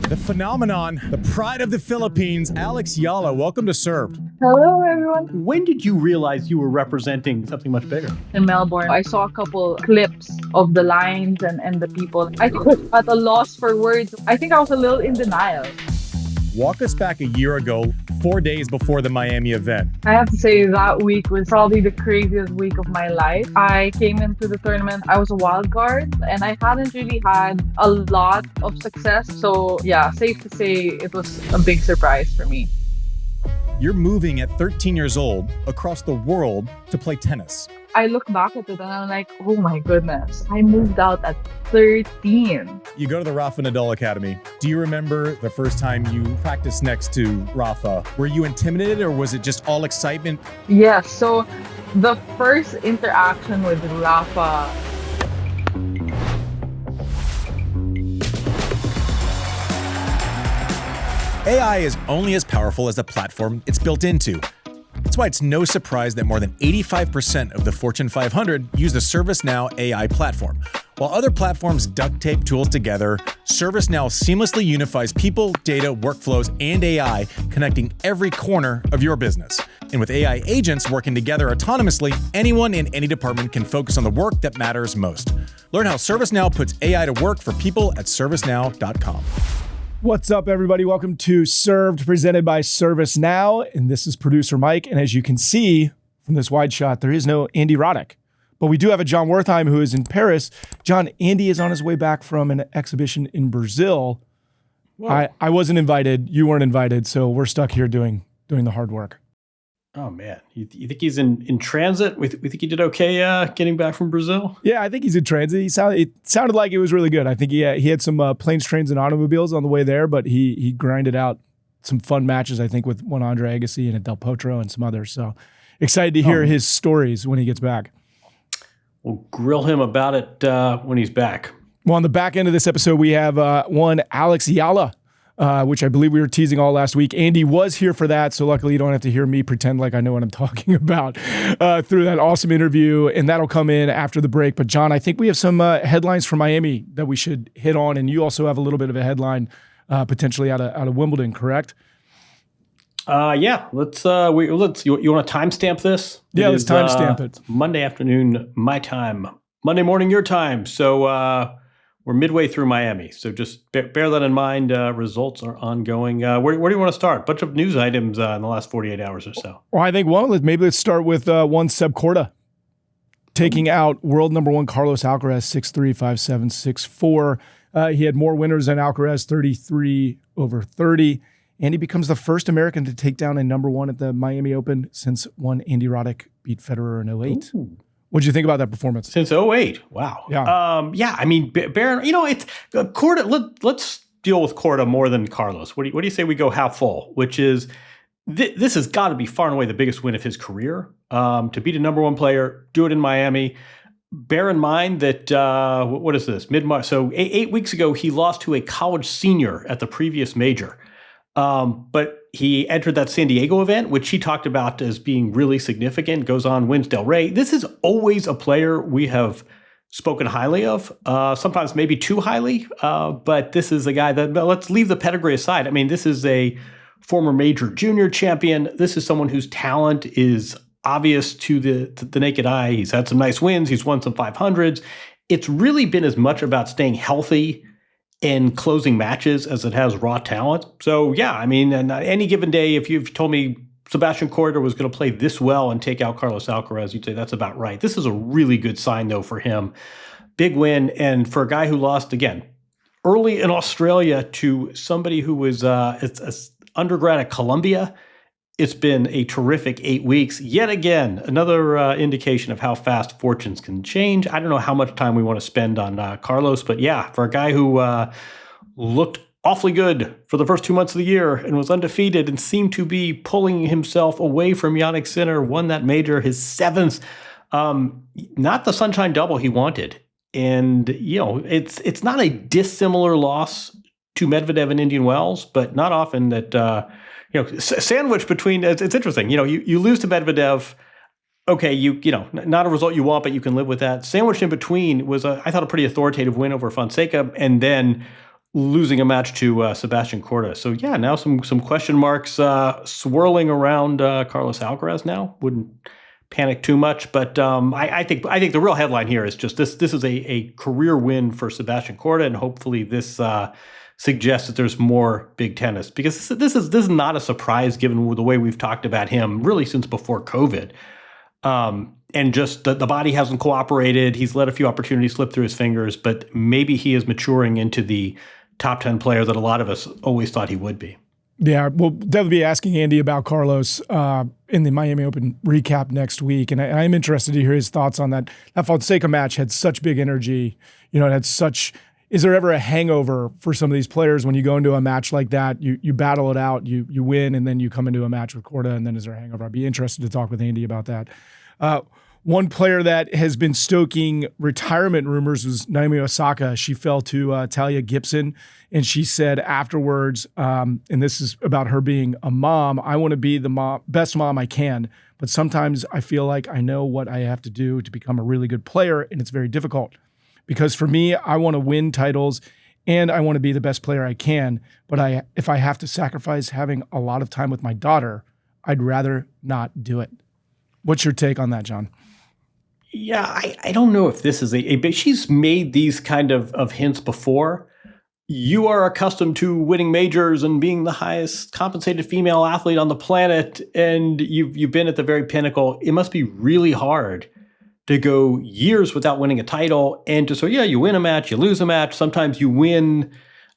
The phenomenon, the pride of the Philippines, Alex Eala, welcome to Served. Hello, everyone. When did you realize you were representing something much bigger? In Melbourne, I saw a couple clips of the lines and the people. I was at a loss for words. I think I was a little in denial. Walk us back a year ago, 4 days before the Miami event. I have to say that week was probably the craziest week of my life. I came into the tournament, I was a wild card, and I hadn't really had a lot of success. So yeah, safe to say it was a big surprise for me. You're moving at 13 years old across the world to play tennis. I look back at it and I'm like, oh my goodness, I moved out at 13. You go to the Rafa Nadal Academy. Do you remember the first time you practiced next to Rafa? Were you intimidated or was it just all excitement? Yeah, so the first interaction with Rafa, AI is only as powerful as the platform it's built into. That's why it's no surprise that more than 85% of the Fortune 500 use the ServiceNow AI platform. While other platforms duct tape tools together, ServiceNow seamlessly unifies people, data, workflows, and AI, connecting every corner of your business. And with AI agents working together autonomously, anyone in any department can focus on the work that matters most. Learn how ServiceNow puts AI to work for people at servicenow.com. What's up, everybody? Welcome to Served, presented by ServiceNow, and this is producer Mike. And as you can see from this wide shot, there is no Andy Roddick, but we do have a Jon Wertheim who is in Paris. John, Andy is on his way back from an exhibition in Brazil. I wasn't invited, you weren't invited, so we're stuck here doing the hard work. Oh man, you think he's in transit? We think he did okay getting back from Brazil? Yeah, I think he's in transit. It sounded like it was really good. I think he had some planes, trains, and automobiles on the way there, but he grinded out some fun matches, I think, with one Andre Agassi and a Del Potro and some others. So excited to hear his stories when he gets back. We'll grill him about it when he's back. Well, on the back end of this episode, we have one Alex Eala, which I believe we were teasing all last week. Andy was here for that, so luckily you don't have to hear me pretend like I know what I'm talking about through that awesome interview, and that'll come in after the break. But John, I think we have some headlines from Miami that we should hit on, and you also have a little bit of a headline potentially out of Wimbledon, correct? Yeah. You want to timestamp this? Yeah, let's timestamp it. Monday afternoon, my time. Monday morning, your time. So we're midway through Miami, so just bear that in mind. Results are ongoing. Where do you want to start? Bunch of news items in the last 48 hours or so. Well, I think let's start with one Seb Korda taking out world number one Carlos Alcaraz 6-3, 5-7, 6-4. He had more winners than Alcaraz, 33 over 30, and he becomes the first American to take down a number one at the Miami Open since one Andy Roddick beat Federer in 08. Ooh. What'd you think about that performance? Since 08. Wow. Yeah. Yeah. I mean, Baron, it's Korda. Let's deal with Korda more than Carlos. What do you say we go half full, which is this has got to be far and away the biggest win of his career. To beat a number one player, do it in Miami. Bear in mind that, what is this? Mid-March. So 8 weeks ago, he lost to a college senior at the previous major. But he entered that San Diego event, which he talked about as being really significant, goes on, wins Del Rey. This is always a player we have spoken highly of, sometimes maybe too highly, but this is a guy that, let's leave the pedigree aside. I mean, this is a former major junior champion. This is someone whose talent is obvious to the naked eye. He's had some nice wins. He's won some 500s. It's really been as much about staying healthy in closing matches as it has raw talent. So yeah, I mean, and any given day, if you've told me Sebastian Korda was going to play this well and take out Carlos Alcaraz, you'd say that's about right. This is a really good sign though for him. Big win. And for a guy who lost again early in Australia to somebody who was an undergrad at Columbia, it's been a terrific 8 weeks. Yet again, another indication of how fast fortunes can change. I don't know how much time we want to spend on Carlos, but yeah, for a guy who looked awfully good for the first 2 months of the year and was undefeated and seemed to be pulling himself away from Jannik Sinner, won that major, his seventh, not the sunshine double he wanted. And, it's not a dissimilar loss to Medvedev and Indian Wells, but not often that, sandwich between, it's interesting. You lose to Medvedev. Okay, not a result you want, but you can live with that. Sandwiched in between was, I thought, a pretty authoritative win over Fonseca. And then losing a match to Sebastian Korda. So yeah, now some question marks swirling around Carlos Alcaraz now. Wouldn't panic too much, but I think the real headline here is just this is a career win for Sebastian Korda, and hopefully this suggests that there's more big tennis, because this is not a surprise given the way we've talked about him really since before COVID. And just the body hasn't cooperated. He's let a few opportunities slip through his fingers, but maybe he is maturing into the top 10 player that a lot of us always thought he would be. Yeah, we'll definitely be asking Andy about Carlos in the Miami Open recap next week. And I'm interested to hear his thoughts on that. That Fonseca match had such big energy. You know, it had such... Is there ever a hangover for some of these players when you go into a match like that? You battle it out, you win, and then you come into a match with Korda, and then is there a hangover? I'd be interested to talk with Andy about that. One player that has been stoking retirement rumors was Naomi Osaka. She fell to Talia Gibson, and she said afterwards, and this is about her being a mom, I want to be the best mom I can, but sometimes I feel like I know what I have to do to become a really good player, and it's very difficult. Because for me, I want to win titles and I want to be the best player I can. But if I have to sacrifice having a lot of time with my daughter, I'd rather not do it. What's your take on that, Jon? Yeah, I don't know if this is a big... She's made these kind of hints before. You are accustomed to winning majors and being the highest compensated female athlete on the planet, and you've been at the very pinnacle. It must be really hard to go years without winning a title, and you win a match, you lose a match. Sometimes you win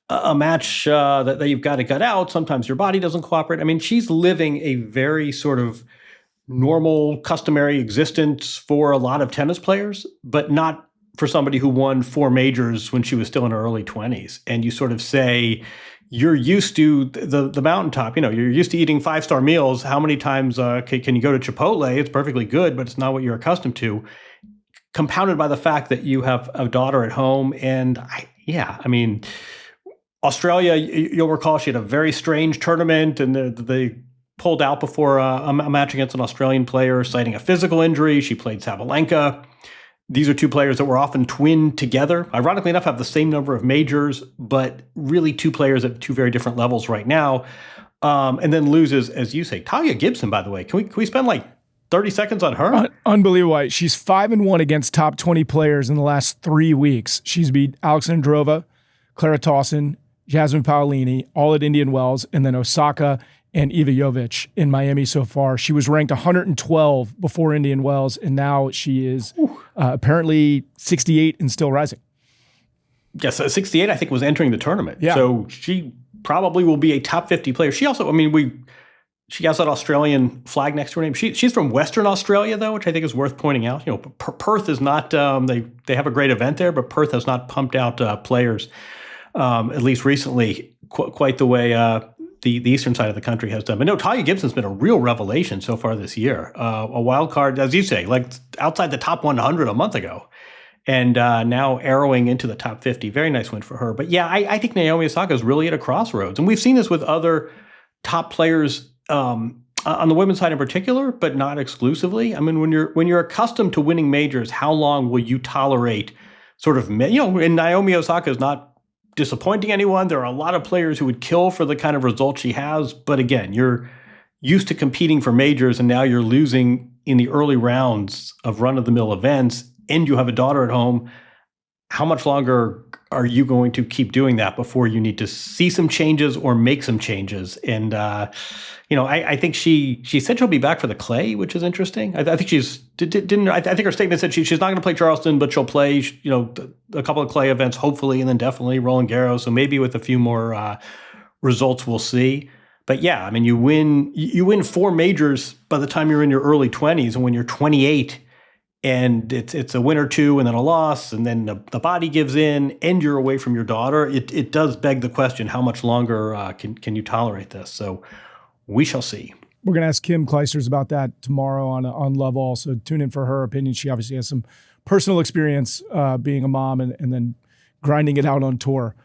a match that you've got to gut out. Sometimes your body doesn't cooperate. I mean, she's living a very sort of normal, customary existence for a lot of tennis players, but not for somebody who won 4 majors when she was still in her early 20s. And you sort of say, you're used to the mountaintop. You know, you're used to eating 5-star meals. How many times can you go to Chipotle? It's perfectly good, but it's not what you're accustomed to. Compounded by the fact that you have a daughter at home. And Australia, you'll recall she had a very strange tournament, and they pulled out before a match against an Australian player, citing a physical injury. She played Sabalenka. These are two players that were often twinned together. Ironically enough, have the same number of majors, but really two players at two very different levels right now. And then loses, as you say, Talia Gibson, by the way. Can we spend like 30 seconds on her? Unbelievable. She's 5-1 against top 20 players in the last 3 weeks. She's beat Alexandrova, Clara Tauson, Jasmine Paolini, all at Indian Wells, and then Osaka and Ivanovic in Miami so far. She was ranked 112 before Indian Wells, and now she is apparently 68 and still rising. Yes, 68, I think, was entering the tournament. Yeah. So she probably will be a top 50 player. She also, she has that Australian flag next to her name. She's from Western Australia, though, which I think is worth pointing out. You know, Perth is not, they have a great event there, but Perth has not pumped out players, at least recently, quite the way the eastern side of the country has done. But no, Talia Gibson's been a real revelation so far this year. A wild card, as you say, like outside the top 100 a month ago. And now arrowing into the top 50. Very nice win for her. But yeah, I think Naomi Osaka is really at a crossroads. And we've seen this with other top players on the women's side in particular, but not exclusively. I mean, when you're accustomed to winning majors, how long will you tolerate sort of, and Naomi Osaka is not disappointing anyone. There are a lot of players who would kill for the kind of results she has. But again, you're used to competing for majors, and now you're losing in the early rounds of run-of-the-mill events, and you have a daughter at home. How much longer are you going to keep doing that before you need to see some changes or make some changes? And, I think she said she'll be back for the clay, which is interesting. I think I think her statement said she's not going to play Charleston, but she'll play, a couple of clay events, hopefully, and then definitely Roland Garros. So maybe with a few more results, we'll see. But yeah, I mean, you win 4 majors by the time you're in your early 20s, and when you're 28, and it's a win or two and then a loss, and then the body gives in and you're away from your daughter, it does beg the question, how much longer can you tolerate this? So we shall see. We're going to ask Kim Kleisters about that tomorrow on Love All, so tune in for her opinion. She obviously has some personal experience being a mom and then grinding it out on tour.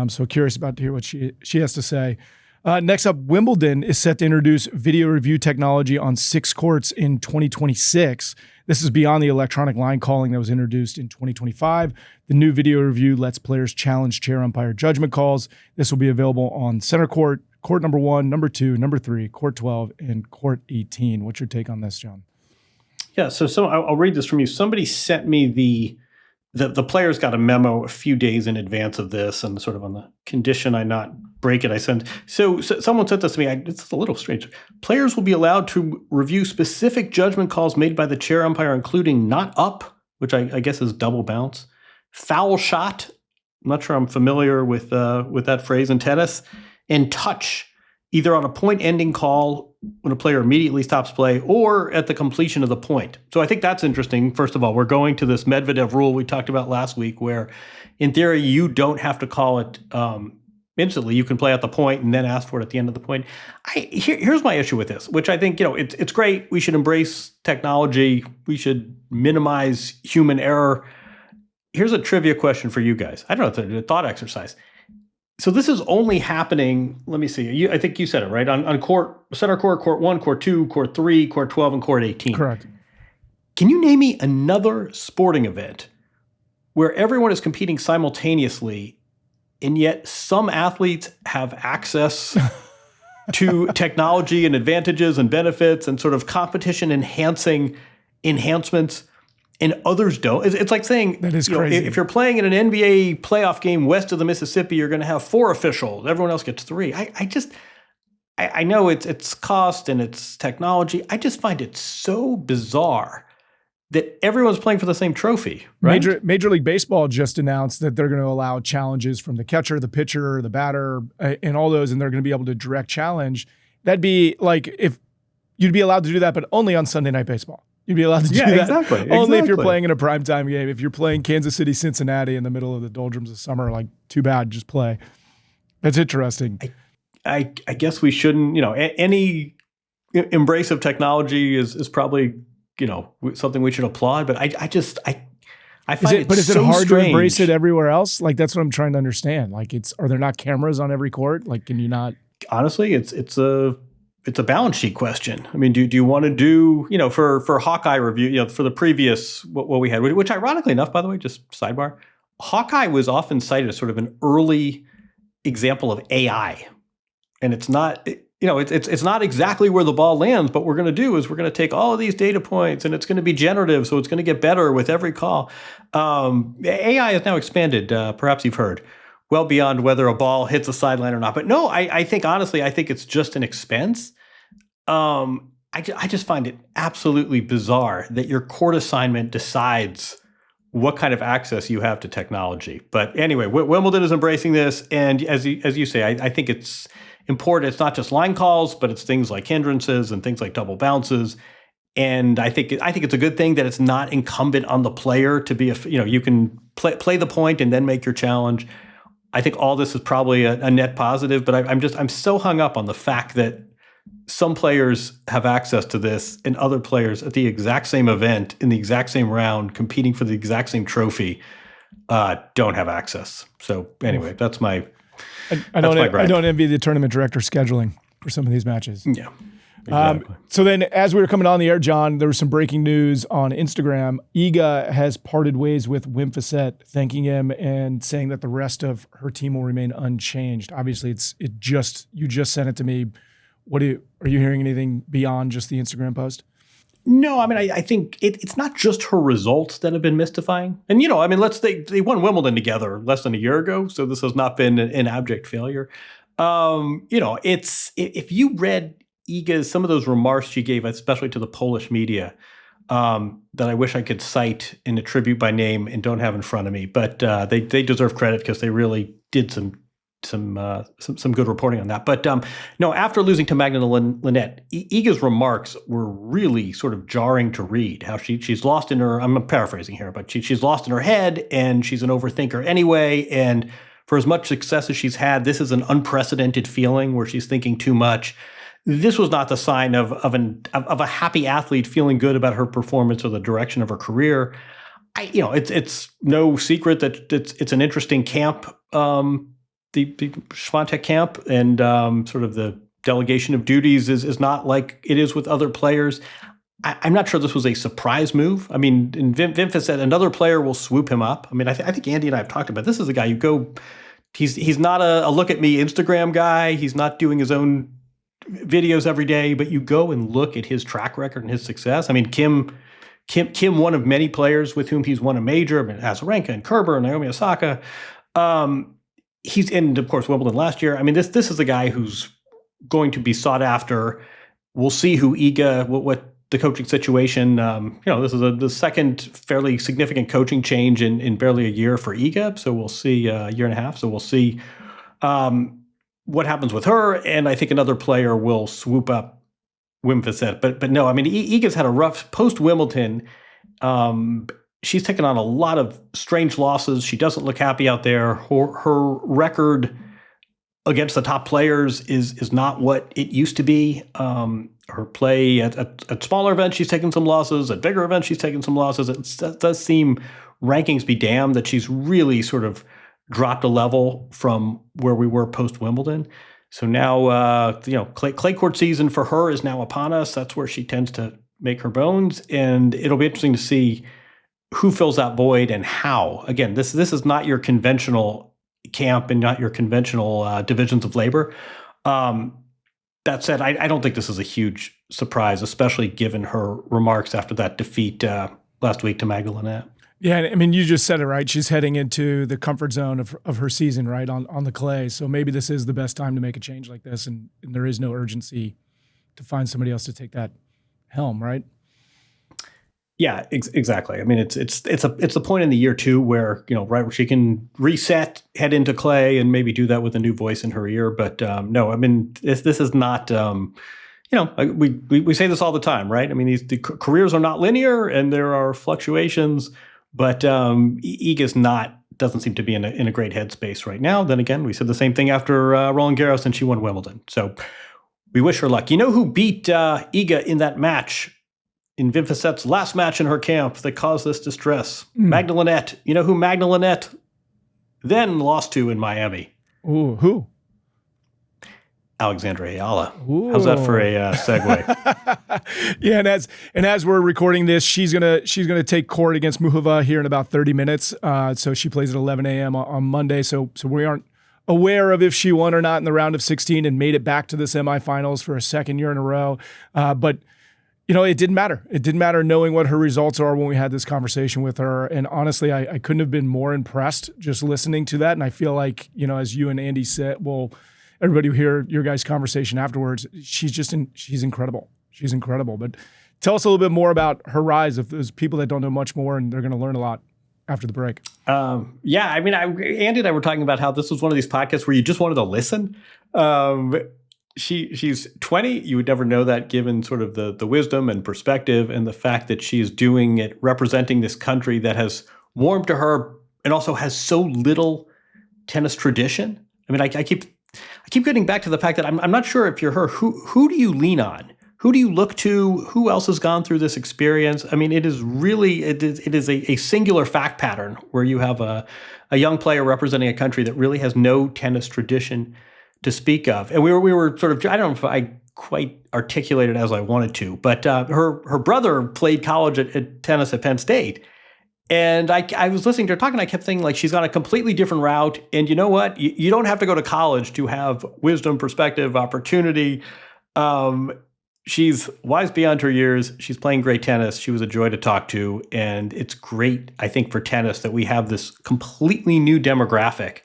So curious about to hear what she has to say. Next up, Wimbledon is set to introduce video review technology on 6 courts in 2026. This is beyond the electronic line calling that was introduced in 2025. The new video review lets players challenge chair umpire judgment calls. This will be available on center court, court number 1, number 2, number 3, court 12, and court 18. What's your take on this, Jon? Yeah, so I'll read this from you. Somebody sent me the players got a memo a few days in advance of this, and sort of on the condition I not break it, I sent. So someone sent this to me. It's a little strange. Players will be allowed to review specific judgment calls made by the chair umpire, including not up, which I guess is double bounce, foul shot. I'm not sure I'm familiar with that phrase in tennis, and touch, either on a point-ending call when a player immediately stops play or at the completion of the point. So I think that's interesting. First of all, we're going to this Medvedev rule we talked about last week where, in theory, you don't have to call it instantly. You can play at the point and then ask for it at the end of the point. Here's my issue with this, which I think, it's great. We should embrace technology. We should minimize human error. Here's a trivia question for you guys. I don't know, it's a thought exercise. So this is only happening, let me see, I think you said it, right? On center court, court 1, court 2, court 3, court 12, and court 18. Correct. Can you name me another sporting event where everyone is competing simultaneously, and yet some athletes have access to technology and advantages and benefits and sort of competition enhancing enhancements, and others don't? It's like saying, that is crazy. If you're playing in an NBA playoff game west of the Mississippi, you're going to have 4 officials. Everyone else gets 3. I know it's cost and it's technology. I just find it so bizarre that everyone's playing for the same trophy, right? Major League Baseball just announced that they're going to allow challenges from the catcher, the pitcher, the batter, and all those, and they're going to be able to direct challenge. That'd be like if you'd be allowed to do that, but only on Sunday Night Baseball. You'd be allowed to do that exactly. only if you're playing in a primetime game. If you're playing Kansas City, Cincinnati in the middle of the doldrums of summer, like, too bad, just play. That's interesting. I guess we shouldn't, any embrace of technology is probably, something we should applaud. But I find it is so it hard strange to embrace it everywhere else? Like, that's what I'm trying to understand. Like, are there not cameras on every court? Like, can you not? Honestly, it's a balance sheet question. I mean, do you want to do, for Hawkeye review, for the previous, what we had, which ironically enough, by the way, just sidebar, Hawkeye was often cited as sort of an early example of AI. And it's not, it's not exactly where the ball lands, but what we're going to do is we're going to take all of these data points and it's going to be generative. So it's going to get better with every call. AI has now expanded, perhaps you've heard, well beyond whether a ball hits a sideline or not. But no, I think, honestly, I think it's just an expense. I just find it absolutely bizarre that your court assignment decides what kind of access you have to technology. But anyway, Wimbledon is embracing this, and as you say, I think it's important. It's not just line calls, but it's things like hindrances and things like double bounces. And I think it's a good thing that it's not incumbent on the player to be you can play the point and then make your challenge. I think all this is probably a net positive, but I'm so hung up on the fact that some players have access to this and other players at the exact same event in the exact same round competing for the exact same trophy don't have access. So anyway, that's my I don't envy the tournament director scheduling for some of these matches. Yeah. Exactly. So then as we were coming on the air, Jon, there was some breaking news on Instagram. Iga has parted ways with Wim Fissette, thanking him and saying that the rest of her team will remain unchanged. Obviously, you just sent it to me. Are you hearing anything beyond just the Instagram post? No, I mean, I think it's not just her results that have been mystifying. And, they won Wimbledon together less than a year ago, so this has not been an abject failure. If you read Iga's, some of those remarks she gave, especially to the Polish media, that I wish I could cite and attribute by name and don't have in front of me, but they deserve credit because they really did some good reporting on that. But no, after losing to Magna Linette, Iga's remarks were really sort of jarring to read. How she's lost in her, I'm paraphrasing here, but she's lost in her head and she's an overthinker anyway. And for as much success as she's had, this is an unprecedented feeling where she's thinking too much. This was not the sign of a happy athlete feeling good about her performance or the direction of her career. It's no secret that it's an interesting camp Świątek camp and sort of the delegation of duties is not like it is with other players. I'm not sure this was a surprise move. I mean, in Wim Fissette, another player will swoop him up. I mean, I think Andy and I have talked about this is a guy you go. He's not a look at me Instagram guy. He's not doing his own videos every day, but you go and look at his track record and his success. I mean, Kim, one of many players with whom he's won a major. I mean, Azarenka and Kerber and Naomi Osaka. He's in, of course, Wimbledon last year. I mean, this is a guy who's going to be sought after. We'll see who Iga, what the coaching situation. This is the second fairly significant coaching change in barely a year for Iga. So we'll see a year and a half. So we'll see what happens with her. And I think another player will swoop up Wim Fissette. But no, I mean, Iga's had a rough post-Wimbledon. She's taken on a lot of strange losses. She doesn't look happy out there. Her record against the top players is not what it used to be. Her play at smaller events, she's taken some losses. At bigger events, she's taken some losses. It does seem, rankings be damned, that she's really sort of dropped a level from where we were post-Wimbledon. So now, clay court season for her is now upon us. That's where she tends to make her bones. And it'll be interesting to see who fills that void and how. Again, this is not your conventional camp and not your conventional divisions of labor. That said, I don't think this is a huge surprise, especially given her remarks after that defeat last week to Magdalena. Yeah, I mean, you just said it, right? She's heading into the comfort zone of her season, right, on the clay. So maybe this is the best time to make a change like this, and there is no urgency to find somebody else to take that helm, right? Yeah, exactly. I mean, it's a point in the year too where, right, where she can reset, head into clay, and maybe do that with a new voice in her ear. But no, I mean, this is not. We say this all the time, right? I mean, the careers are not linear, and there are fluctuations. But Iga's doesn't seem to be in a great headspace right now. Then again, we said the same thing after Roland Garros, and she won Wimbledon. So we wish her luck. You know who beat Iga in that match? In Wim Fissette's last match in her camp that caused this distress. Magdalena. You know who Magdalena then lost to in Miami? Ooh, who? Alexandra Eala. Ooh. How's that for a segue? Yeah, and as we're recording this, she's gonna take court against Muhova here in about 30 minutes. So she plays at 11 a.m. on Monday. So we aren't aware of if she won or not in the round of 16 and made it back to the semifinals for a second year in a row. But it didn't matter. It didn't matter knowing what her results are when we had this conversation with her. And honestly, I couldn't have been more impressed just listening to that. And I feel like, as you and Andy said, well, everybody who hear your guys' conversation afterwards, she's incredible. She's incredible. But tell us a little bit more about her rise, if there's people that don't know much more and they're going to learn a lot after the break. Yeah, I mean, Andy and I were talking about how this was one of these podcasts where you just wanted to listen. She's 20. You would never know that given sort of the wisdom and perspective and the fact that she's doing it, representing this country that has warmed to her and also has so little tennis tradition. I mean, I keep getting back to the fact that I'm not sure if you're her. Who do you lean on? Who do you look to? Who else has gone through this experience? I mean, it is a singular fact pattern where you have a young player representing a country that really has no tennis tradition to speak of. And we were sort of, I don't know if I quite articulated as I wanted to, but her brother played college at tennis at Penn State. And I was listening to her talk, and I kept thinking, like, she's on a completely different route. And you know what? You don't have to go to college to have wisdom, perspective, opportunity. She's wise beyond her years. She's playing great tennis. She was a joy to talk to. And it's great, I think, for tennis that we have this completely new demographic.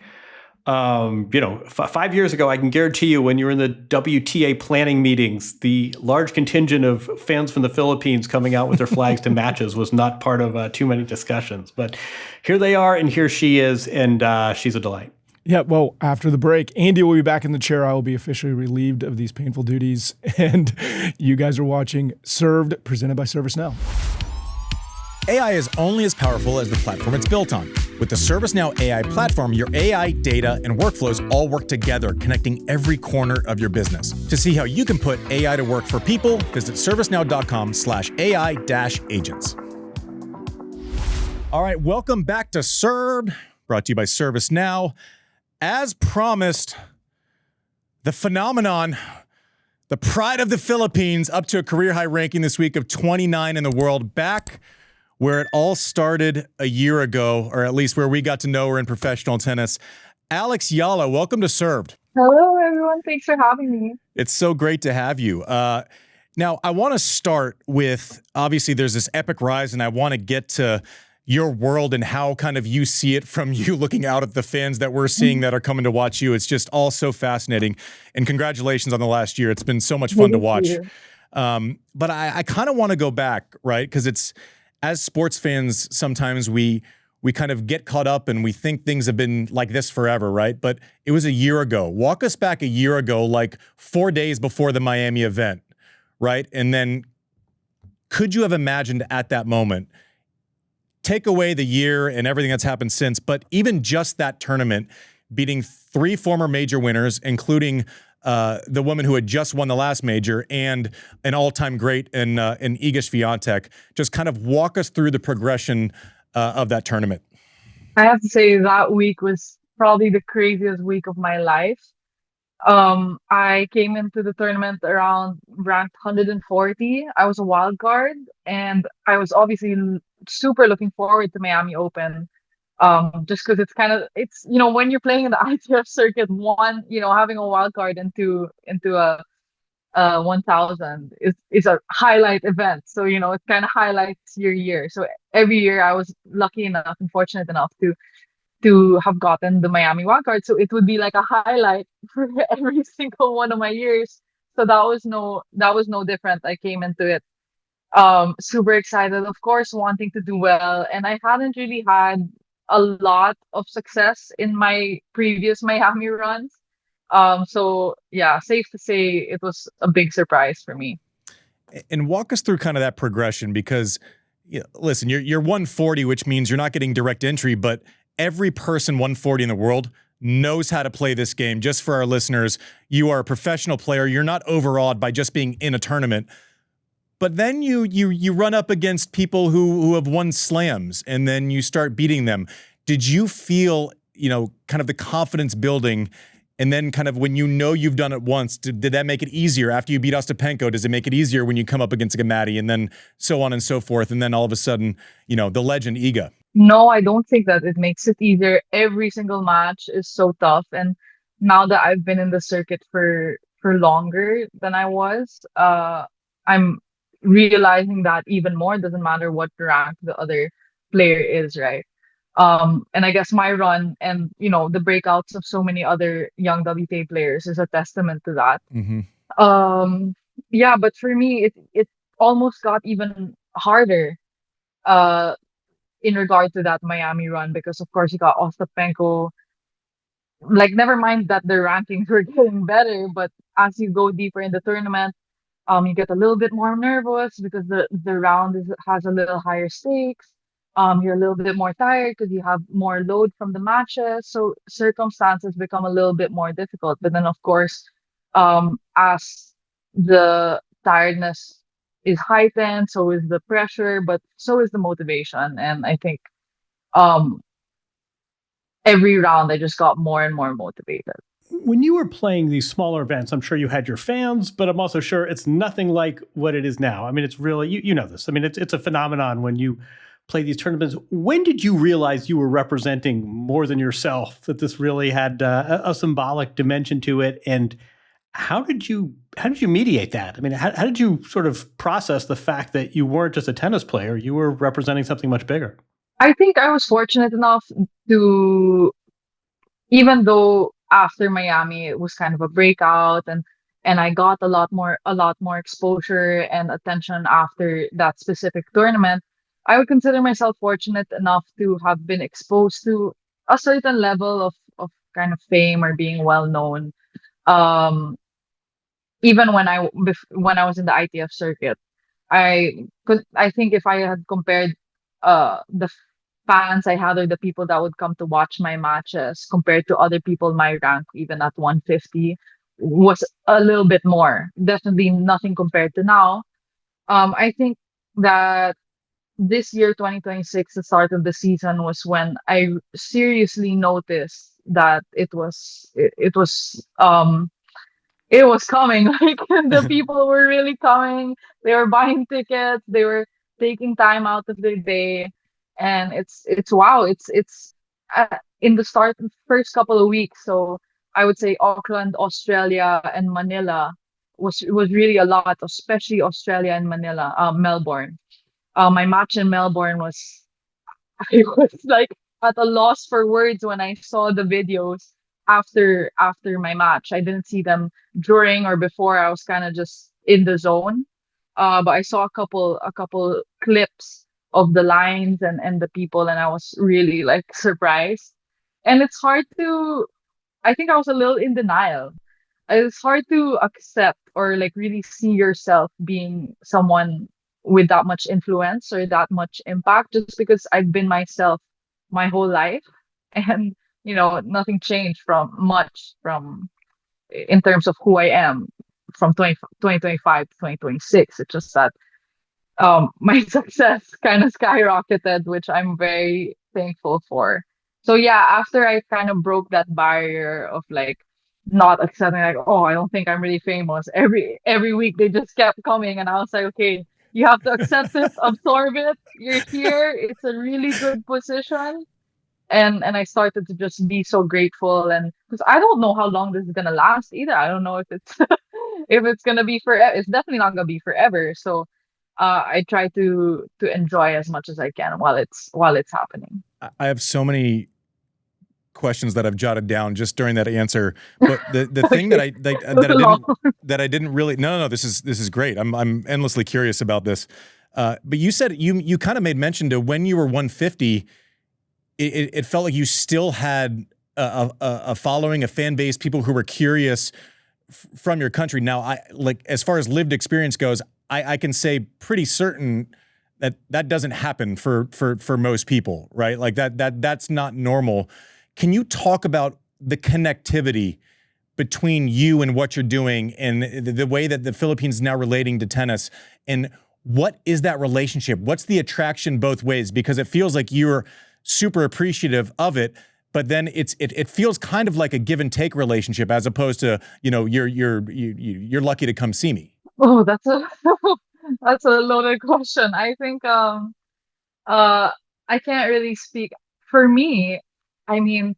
5 years ago, I can guarantee you when you were in the WTA planning meetings, the large contingent of fans from the Philippines coming out with their flags to matches was not part of too many discussions. But here they are, and here she is, and she's a delight. Yeah, well, after the break, Andy will be back in the chair. I will be officially relieved of these painful duties. And you guys are watching Served, presented by ServiceNow. AI is only as powerful as the platform it's built on. With the ServiceNow AI platform, your AI, data, and workflows all work together, connecting every corner of your business. To see how you can put AI to work for people, visit servicenow.com/AI-agents. All right, welcome back to Served, brought to you by ServiceNow. As promised, the phenomenon, the pride of the Philippines, up to a career-high ranking this week of 29 in the world, back where it all started a year ago, or at least where we got to know her in professional tennis. Alex Eala, welcome to Served. Hello, everyone. Thanks for having me. It's so great to have you. Now, I want to start with, obviously, there's this epic rise, and I want to get to your world and how kind of you see it from you looking out at the fans that we're seeing that are coming to watch you. It's just all so fascinating. And congratulations on the last year. It's been so much fun to watch. But I kind of want to go back, right? Because it's, as sports fans, sometimes we kind of get caught up and we think things have been like this forever, right? But it was a year ago. Walk us back a year ago, like 4 days before the Miami event, right? And then could you have imagined at that moment, take away the year and everything that's happened since, but even just that tournament, beating 3 former major winners, including the woman who had just won the last major and an all-time great in Iga Świątek, just kind of walk us through the progression of that tournament. I have to say that week was probably the craziest week of my life. I came into the tournament around ranked 140. I was a wild card, and I was obviously super looking forward to Miami Open. Just because it's when you're playing in the ITF circuit, having a wild card into a 1000 is a highlight event. So it kind of highlights your year. So every year I was lucky enough and fortunate enough to have gotten the Miami wildcard. So it would be like a highlight for every single one of my years. So that was no different. I came into it super excited, of course, wanting to do well. And I hadn't really had a lot of success in my previous Miami runs. So yeah, safe to say it was a big surprise for me. And walk us through kind of that progression, because listen, you're 140, which means you're not getting direct entry, but every person 140 in the world knows how to play this game. Just for our listeners, you are a professional player. You're not overawed by just being in a tournament. But then you run up against people who have won slams, and then you start beating them. Did you feel, kind of the confidence building, and then kind of when you've done it once, did that make it easier after you beat Ostapenko? Does it make it easier when you come up against Gamatti, and then so on and so forth, and then all of a sudden, the legend Iga? No, I don't think that it makes it easier. Every single match is so tough, and now that I've been in the circuit for longer than I was, I'm realizing that even more. It doesn't matter what rank the other player is, right? And I guess my run and the breakouts of so many other young WTA players is a testament to that. Mm-hmm. Yeah, but for me, it almost got even harder in regard to that Miami run, because of course you got Ostapenko. Like, never mind that the rankings were getting better, but as you go deeper in the tournament, you get a little bit more nervous because the round has a little higher stakes. You're a little bit more tired because you have more load from the matches. So circumstances become a little bit more difficult. But then, of course, as the tiredness is heightened, so is the pressure, but so is the motivation. And I think every round I just got more and more motivated. When you were playing these smaller events, I'm sure you had your fans, but I'm also sure it's nothing like what it is now. I mean, it's really, you know this. I mean, it's a phenomenon when you play these tournaments. When did you realize you were representing more than yourself, that this really had a symbolic dimension to it? And how did you mediate that? I mean, how did you sort of process the fact that you weren't just a tennis player, you were representing something much bigger? I think I was fortunate enough to, even though after Miami it was kind of a breakout, and I got a lot more exposure and attention after that specific tournament, I would consider myself fortunate enough to have been exposed to a certain level of kind of fame or being well known. Even when I was in the ITF circuit, I think if I had compared the fans I had, or the people that would come to watch my matches, compared to other people my rank, even at 150, was a little bit more. Definitely nothing compared to now. I think that this year, 2026, the start of the season, was when I seriously noticed that it was coming. Like the people were really coming. They were buying tickets. They were taking time out of their day, and it's wow. It's in the first couple of weeks. So I would say Auckland, Australia, and Manila was really a lot, especially Australia and Manila, Melbourne. My match in Melbourne was I was like at a loss for words when I saw the videos after my match. I didn't see them during or before. I was kind of just in the zone. But I saw a couple clips of the lines and the people, and I was really like surprised. And it's hard to. I think I was a little in denial. It's hard to accept or like really see yourself being someone with that much influence or that much impact, just because I've been myself my whole life. And nothing changed from in terms of who I am from 2025 to 2026. It's just that my success kind of skyrocketed, which I'm very thankful for. So yeah, after I kind of broke that barrier of like not accepting, like, oh, I don't think I'm really famous. Every week they just kept coming, and I was like, okay, you have to accept it, absorb it. You're here. It's a really good position. And I started to just be so grateful, and because I don't know how long this is gonna last either. I don't know if it's if it's gonna be forever. It's definitely not gonna be forever. So I try to enjoy as much as I can while it's happening. I have so many questions that I've jotted down just during that answer. But the thing that I didn't really no this is great. I'm endlessly curious about this. But you said you kind of made mention to when you were 150. It felt like you still had a following, a fan base, people who were curious from your country. Now, as far as lived experience goes, I can say pretty certain that doesn't happen for most people, right? Like that's not normal. Can you talk about the connectivity between you and what you're doing, and the way that the Philippines is now relating to tennis, and what is that relationship? What's the attraction both ways? Because it feels like you're super appreciative of it, but then it feels kind of like a give and take relationship, as opposed to you're lucky to come see me. Oh, that's a that's a loaded question. I think I can't really speak for me. I mean,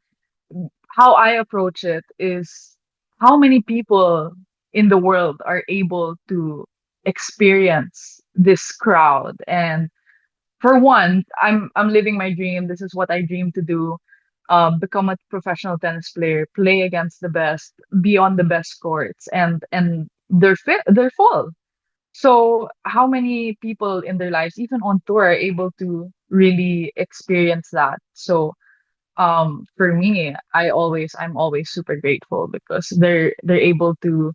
how I approach it is how many people in the world are able to experience this crowd. And for one, I'm living my dream. This is what I dream to do. Become a professional tennis player, play against the best, be on the best courts, and they're full. So how many people in their lives, even on tour, are able to really experience that? So for me, I'm always super grateful because they're able to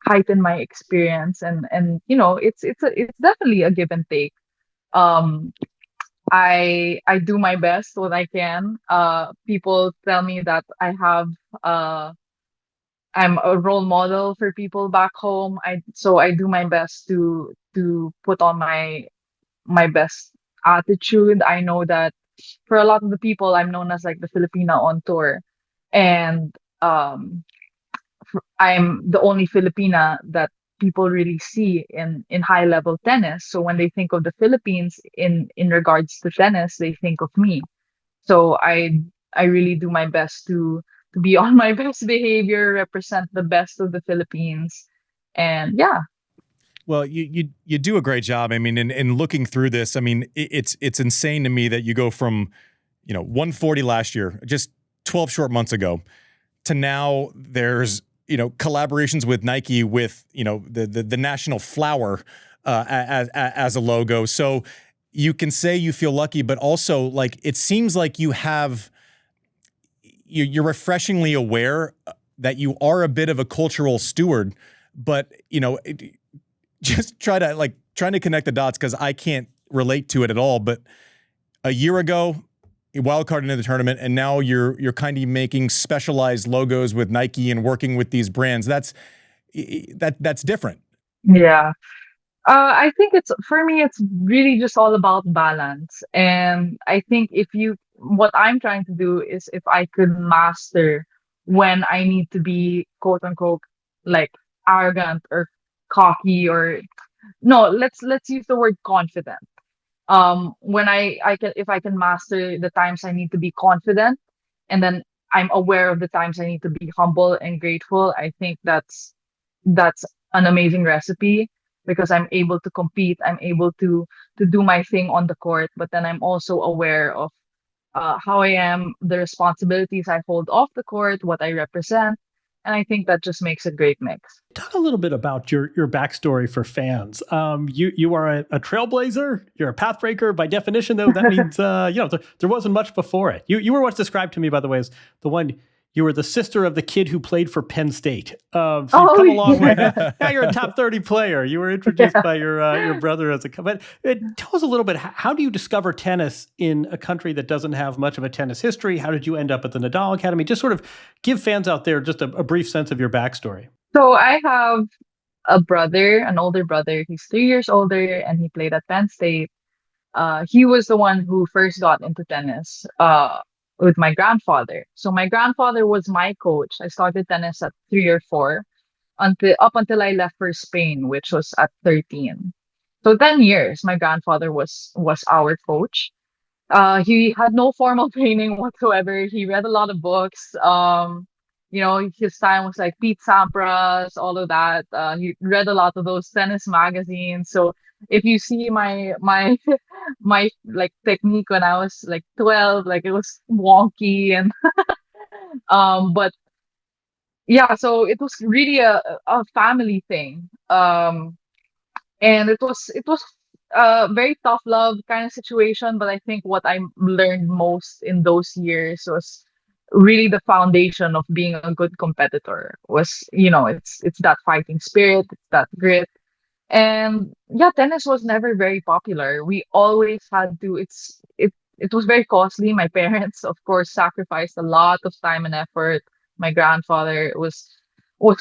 heighten my experience, and it's definitely a give and take. um I do my best what I can. People tell me that uh I'm a role model for people back home. I do my best to put on my best attitude. I know that for a lot of the people, I'm known as like the Filipina on tour, and um I'm the only Filipina that people really see in high level tennis. So when they think of the Philippines in regards to tennis, they think of me. So I really do my best to be on my best behavior, represent the best of the Philippines, and yeah. Well, you do a great job. I mean, in looking through this, I mean, it's insane to me that you go from 140 last year, just 12 short months ago, to now there's collaborations with Nike with the national flower as a logo. So you can say you feel lucky, but also like it seems like you're refreshingly aware that you are a bit of a cultural steward, but just trying to connect the dots, because I can't relate to it at all. But a year ago, you wild card into the tournament, and now you're kind of making specialized logos with Nike and working with these brands. That's different. Yeah. I think it's for me, it's really just all about balance. And I think if what I'm trying to do is if I could master when I need to be quote unquote like arrogant or cocky, or no, let's use the word confident. When I can, if I can master the times I need to be confident, and then I'm aware of the times I need to be humble and grateful, I think that's an amazing recipe, because I'm able to compete, I'm able to do my thing on the court, but then I'm also aware of how I am, the responsibilities I hold off the court, what I represent, and I think that just makes a great mix. Talk a little bit about your backstory for fans. You are a trailblazer. You're a pathbreaker by definition, though. That means there wasn't much before it. You were once described to me, by the way, as the one. You were the sister of the kid who played for Penn State. So you've come a long way. Now you're a top 30 player. You were introduced by your brother as a. But tell us a little bit. How do you discover tennis in a country that doesn't have much of a tennis history? How did you end up at the Nadal Academy? Just sort of give fans out there just a brief sense of your backstory. So I have a brother, an older brother. He's 3 years older, and he played at Penn State. He was the one who first got into tennis. With my grandfather. So my grandfather was my coach. I started tennis at 3 or 4 until I left for Spain, which was at 13. So 10 years, my grandfather was our coach. He had no formal training whatsoever. He read a lot of books. His time was like Pete Sampras, all of that. He read a lot of those tennis magazines. So if you see my my like technique when I was like 12, like it was wonky, and but yeah, so it was really a family thing. And it was a very tough love kind of situation, but I think what I learned most in those years was really the foundation of being a good competitor. Was, it's that fighting spirit, it's that grit. And yeah, tennis was never very popular. We always had to, it was very costly. My parents, of course, sacrificed a lot of time and effort. My grandfather was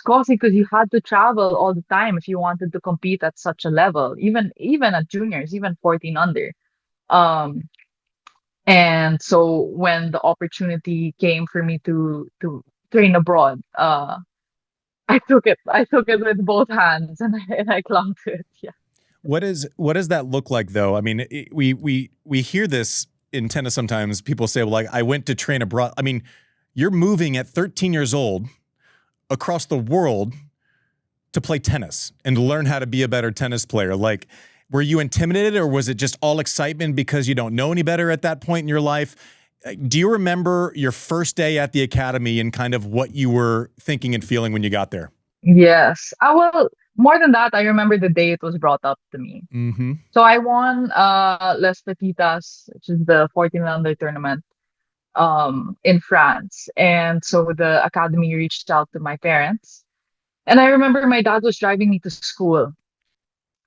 costly because you had to travel all the time if you wanted to compete at such a level, even at juniors, even 14 under. Um and so when the opportunity came for me to train abroad, I took it with both hands, and I clung to it. Yeah. What does that look like, though? I mean, we hear this in tennis sometimes. People say, well, like, I went to train abroad. I mean, you're moving at 13 years old across the world to play tennis and to learn how to be a better tennis player. Like, were you intimidated, or was it just all excitement because you don't know any better at that point in your life? Do you remember your first day at the academy and kind of what you were thinking and feeling when you got there? Yes. Well, more than that, I remember the day it was brought up to me. Mm-hmm. So I won Les Petitas, which is the 14 under tournament, in France. And so the academy reached out to my parents. And I remember my dad was driving me to school,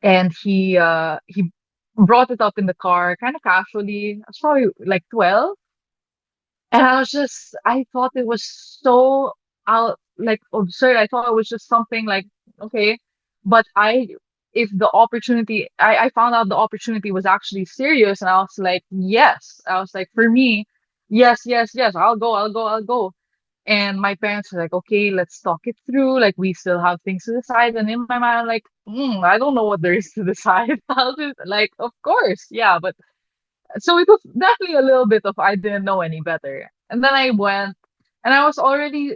and he brought it up in the car kind of casually. I was probably like 12. And I thought it was so like absurd. I thought it was just something like, okay. But if the opportunity, I found out the opportunity was actually serious, and I was like, yes. I was like, for me, yes, yes, yes, I'll go, I'll go, I'll go. And my parents were like, okay, let's talk it through. Like, we still have things to decide. And in my mind, I'm like, I don't know what there is to decide. I'll just, like, of course, yeah. But so it was definitely a little bit of I didn't know any better. And then I went, and I was already,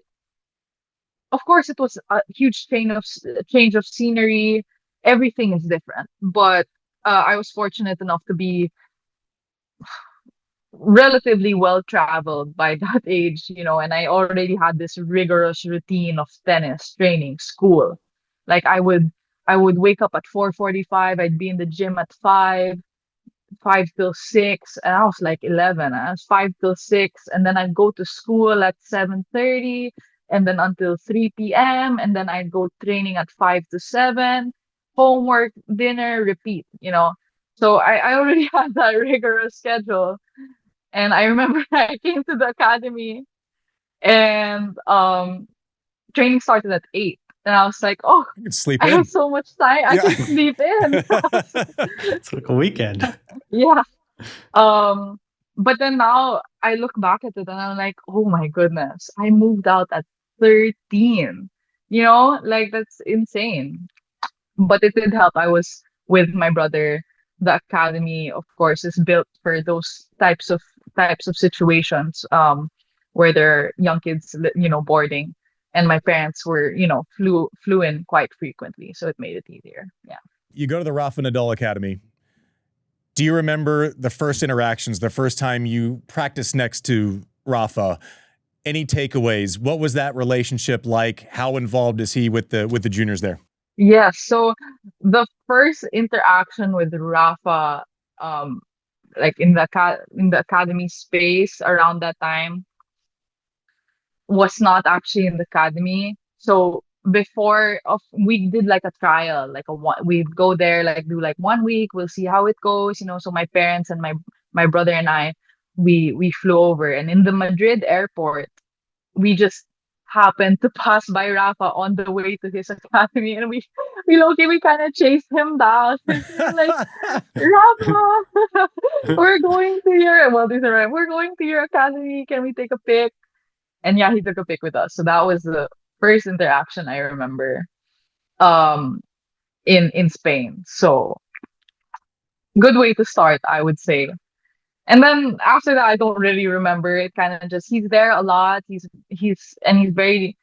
of course, it was a huge change of scenery. Everything is different, but I was fortunate enough to be relatively well traveled by that age, and I already had this rigorous routine of tennis training, school. Like I would wake up at 4:45. I'd be in the gym at 5 till 6, and I was like 11. I was 5 till 6, and then I'd go to school at 7:30, and then until 3 p.m., and then I'd go training at 5 to 7, homework, dinner, repeat, So I already had that rigorous schedule. And I remember I came to the academy, and training started at 8. And I was like, oh, You can sleep I in. have so much time. I can sleep in. It's like a weekend. Yeah. Um, But then now I look back at it and I'm like, oh my goodness, I moved out at 13. Like that's insane. But it did help. I was with my brother. The academy, of course, is built for those types of situations, where there are young kids, boarding, and my parents were, flew in quite frequently, so it made it easier. Yeah. You go to the Rafa Nadal Academy. Do you remember the first interactions, the first time you practiced next to Rafa? Any takeaways? What was that relationship like? How involved is he with the juniors there? Yes. So the first interaction with Rafa, like in the academy space around that time, was not actually in the academy. So before of we did like a trial, like we'd go there, like do like 1 week, we'll see how it goes. So my parents and my brother and I, we flew over, and in the Madrid airport, we just happened to pass by Rafa on the way to his academy, and we kind of chased him down. Like, Rafa, we're going to your academy. Can we take a pic? And yeah, he took a pic with us. So that was the first interaction I remember, um, in Spain. So good way to start, I would say. And then after that, I don't really remember. It kind of just he's there a lot. He's very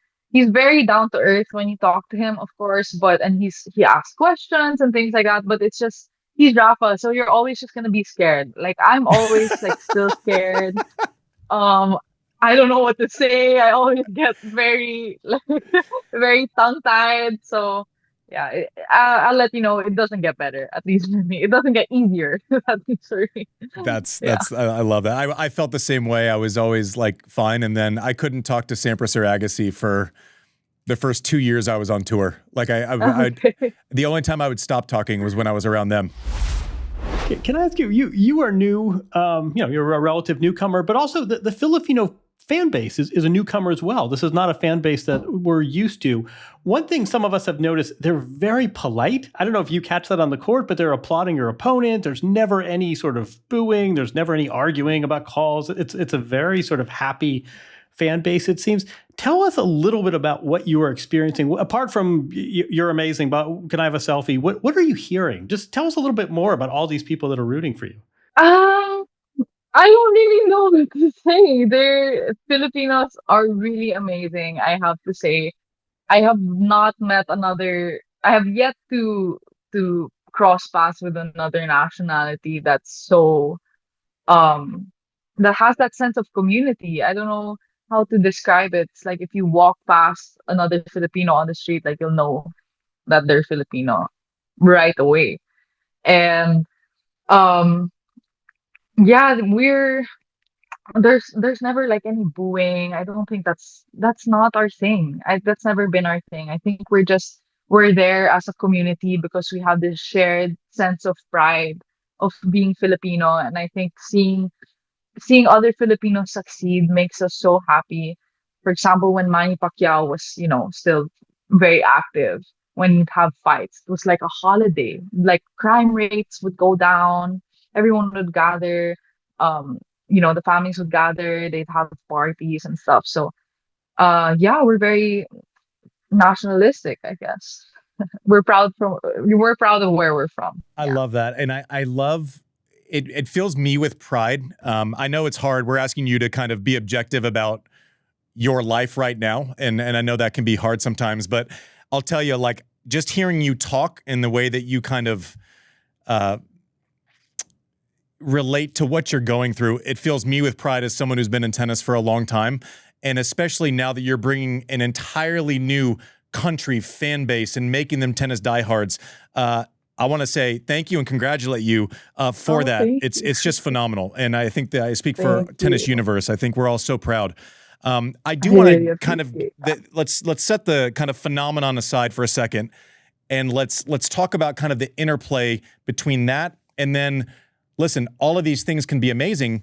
down to earth when you talk to him, of course. And he asks questions and things like that. But it's just he's Rafa, so you're always just gonna be scared. Like I'm always like still scared. Um, I don't know what to say. I always get very like very tongue tied. So yeah, I'll let you know. It doesn't get better, at least for me. It doesn't get easier, at least for me. Yeah. I love that. I felt the same way. I was always like fine, and then I couldn't talk to Sampras or Agassi for the first 2 years I was on tour. Like Okay. the only time I would stop talking was when I was around them. Can I ask you? You are new. You're a relative newcomer, but also the Filipino fan base is a newcomer as well. This is not a fan base that we're used to. One thing some of us have noticed, they're very polite. I don't know if you catch that on the court, but they're applauding your opponent. There's never any sort of booing. There's never any arguing about calls. It's a very sort of happy fan base, it seems. Tell us a little bit about what you are experiencing. Apart from you're amazing, but can I have a selfie? What are you hearing? Just tell us a little bit more about all these people that are rooting for you. Um, I don't really know what to say. Filipinos are really amazing, I have to say. I have not met another. I have yet to cross paths with another nationality um that has that sense of community. I don't know how to describe it. It's like if you walk past another Filipino on the street, like you'll know that they're Filipino right away. And um yeah, there's never like any booing. I don't think that's not our thing. That's never been our thing. I think we're there as a community because we have this shared sense of pride of being Filipino, and I think seeing other Filipinos succeed makes us so happy. For example, when Manny Pacquiao was, still very active, when he'd have fights, it was like a holiday. Like crime rates would go down, everyone would gather, the families would gather, they'd have parties and stuff. So yeah, we're very nationalistic, I guess. We're proud of where we're from. I Yeah. love that. And I love it. It fills me with pride. I know it's hard. We're asking you to kind of be objective about your life right now. And I know that can be hard sometimes, but I'll tell you, like, just hearing you talk in the way that you kind of relate to what you're going through, it fills me with pride as someone who's been in tennis for a long time. And especially now that you're bringing an entirely new country fan base and making them tennis diehards. I want to say thank you and congratulate you for that. Thank It's just phenomenal. And I think that I speak for Thank Tennis you. Universe. I think we're all so proud. I do I want really to kind of appreciate that. let's set the kind of phenomenon aside for a second, and let's talk about kind of the interplay between that and then listen. All of these things can be amazing,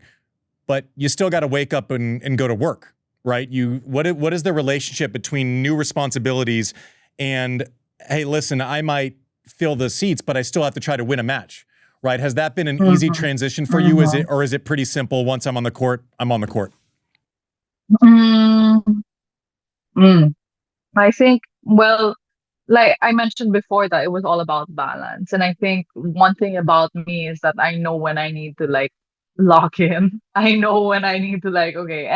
but you still got to wake up and go to work, right? What is the relationship between new responsibilities and hey, listen, I might fill the seats, but I still have to try to win a match, right? Has that been an easy transition for you? Is it pretty simple? Once I'm on the court, I'm on the court. I think, well, like I mentioned before, that it was all about balance. And I think one thing about me is that I know when I need to like lock in. I know when I need to like, okay.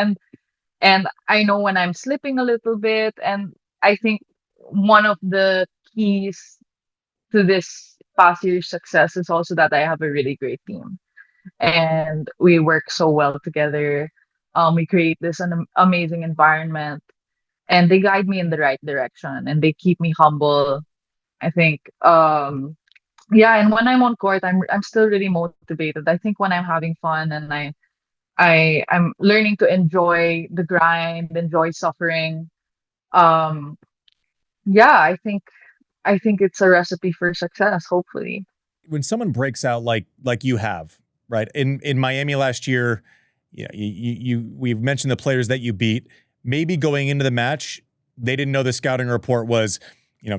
And I know when I'm slipping a little bit. And I think one of the keys to this past year's success is also that I have a really great team. And we work so well together. We create this amazing environment, and they guide me in the right direction, and they keep me humble. I think, yeah. And when I'm on court, I'm still really motivated. I think when I'm having fun and I'm learning to enjoy the grind, enjoy suffering. Yeah, I think it's a recipe for success, hopefully. When someone breaks out like you have, right? In Miami last year, yeah, we've mentioned the players that you beat. Maybe going into the match, they didn't know the scouting report was,